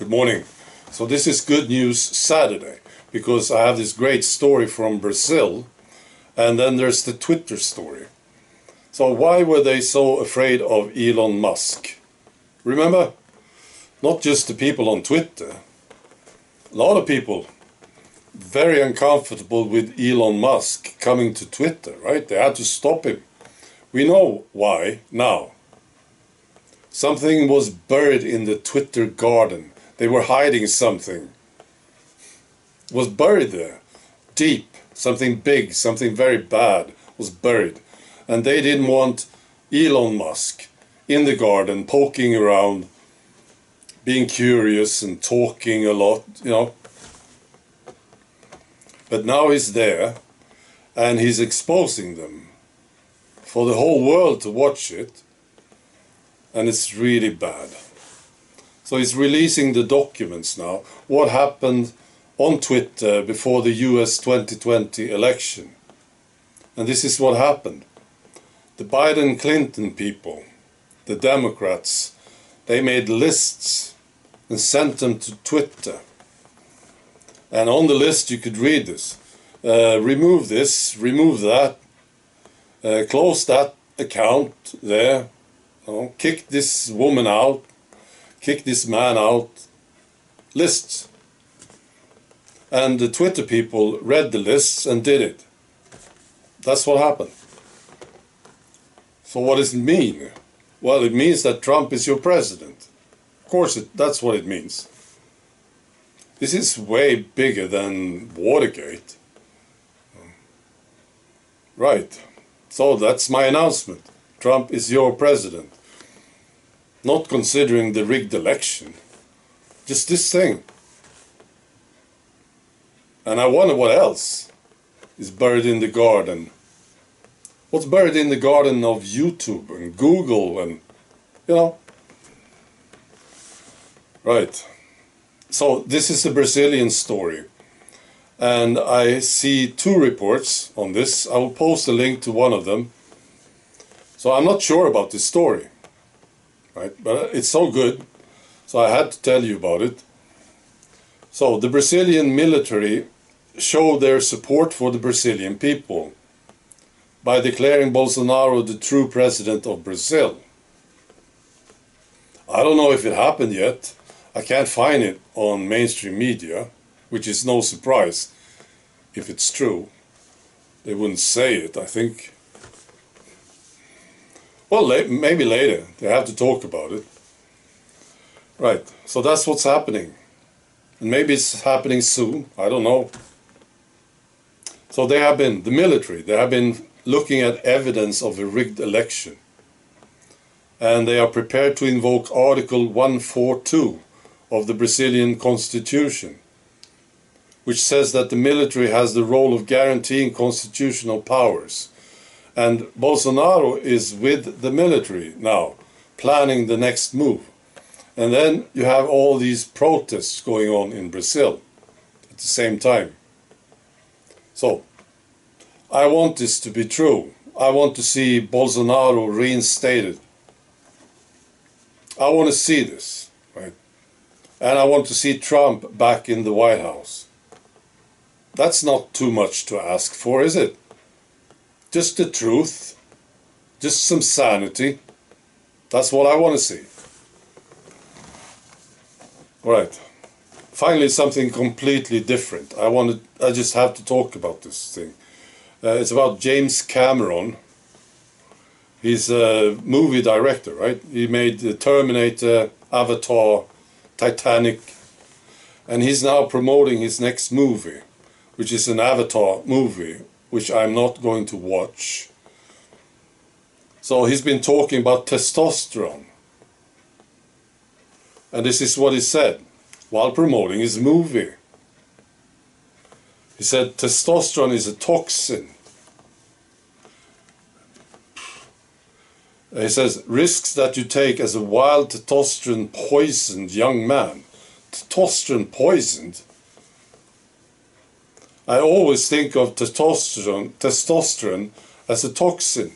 Good morning. So this is Good News Saturday, because I have this great story from Brazil, and then there's the Twitter story. So why were they so afraid of Elon Musk? Remember, not just the people on Twitter. A lot of people very uncomfortable with Elon Musk coming to Twitter, right? They had to stop him. We know why now. Something was buried in the Twitter garden. They were hiding something. It was buried there, deep. Something big, something very bad was buried. And they didn't want Elon Musk in the garden, poking around, being curious and talking a lot, you know. But now he's there, and he's exposing them for the whole world to watch it. And it's really bad. So he's releasing the documents now. What happened on Twitter before the US 2020 election. And this is what happened. The Biden-Clinton people, the Democrats, they made lists and sent them to Twitter. And on the list you could read this. Remove this, remove that, close that account there, kick this woman out, kick this man out, lists. And the Twitter people read the lists and did it. That's what happened. So what does it mean? Well, it means that Trump is your president. Of course, that's what it means. This is way bigger than Watergate. Right. So that's my announcement. Trump is your president. Not considering the rigged election. Just this thing. And I wonder what else is buried in the garden. What's buried in the garden of YouTube and Google and, you know. Right. So this is a Brazilian story. And I see two reports on this. I will post a link to one of them. So I'm not sure about this story. Right? But it's so good. So I had to tell you about it. So the Brazilian military showed their support for the Brazilian people by declaring Bolsonaro the true president of Brazil. I don't know if it happened yet. I can't find it on mainstream media, which is no surprise if it's true. They wouldn't say it, I think. Well, maybe later. They have to talk about it. Right, so that's what's happening. And maybe it's happening soon, I don't know. So they have been, the military, they have been looking at evidence of a rigged election. And they are prepared to invoke Article 142 of the Brazilian Constitution, which says that the military has the role of guaranteeing constitutional powers. And Bolsonaro is with the military now, planning the next move. And then you have all these protests going on in Brazil at the same time. So, I want this to be true. I want to see Bolsonaro reinstated. I want to see this, right? And I want to see Trump back in the White House. That's not too much to ask for, is it? Just the truth. Just some sanity. That's what I want to see. Right. Finally, something completely different. I just have to talk about this thing. It's about James Cameron. He's a movie director, right? He made the Terminator, Avatar, Titanic. And he's now promoting his next movie, which is an Avatar movie, which I'm not going to watch. So he's been talking about testosterone. And this is what he said while promoting his movie. He said testosterone is a toxin. He says, risks that you take as a wild testosterone poisoned young man. Testosterone poisoned? I always think of testosterone as a toxin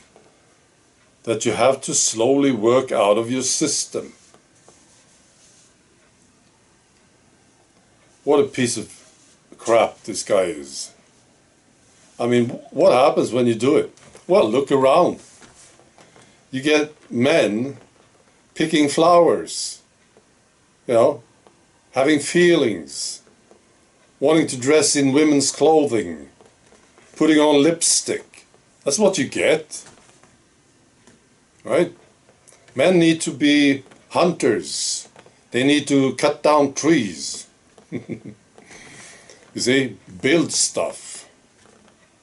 that you have to slowly work out of your system. What a piece of crap this guy is. I mean, what happens when you do it? Well, look around. You get men picking flowers, you know, having feelings, wanting to dress in women's clothing, putting on lipstick. That's what you get, right? Men need to be hunters. They need to cut down trees. You see, build stuff.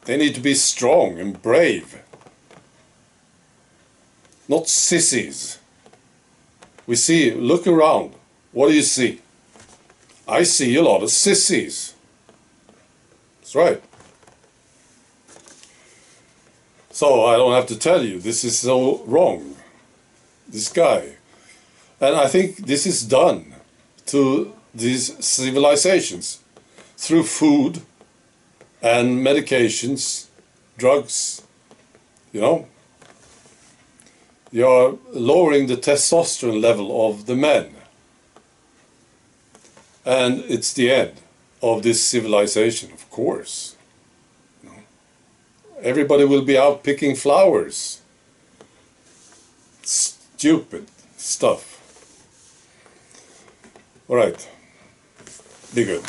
They need to be strong and brave. Not sissies. We see, look around. What do you see? I see a lot of sissies. That's right. So I don't have to tell you, this is so wrong. This guy. And I think this is done to these civilizations through food and medications, drugs, you know. You're lowering the testosterone level of the men. And it's the end of this civilization, of course. You know. Everybody will be out picking flowers. Stupid stuff. All right. Be good.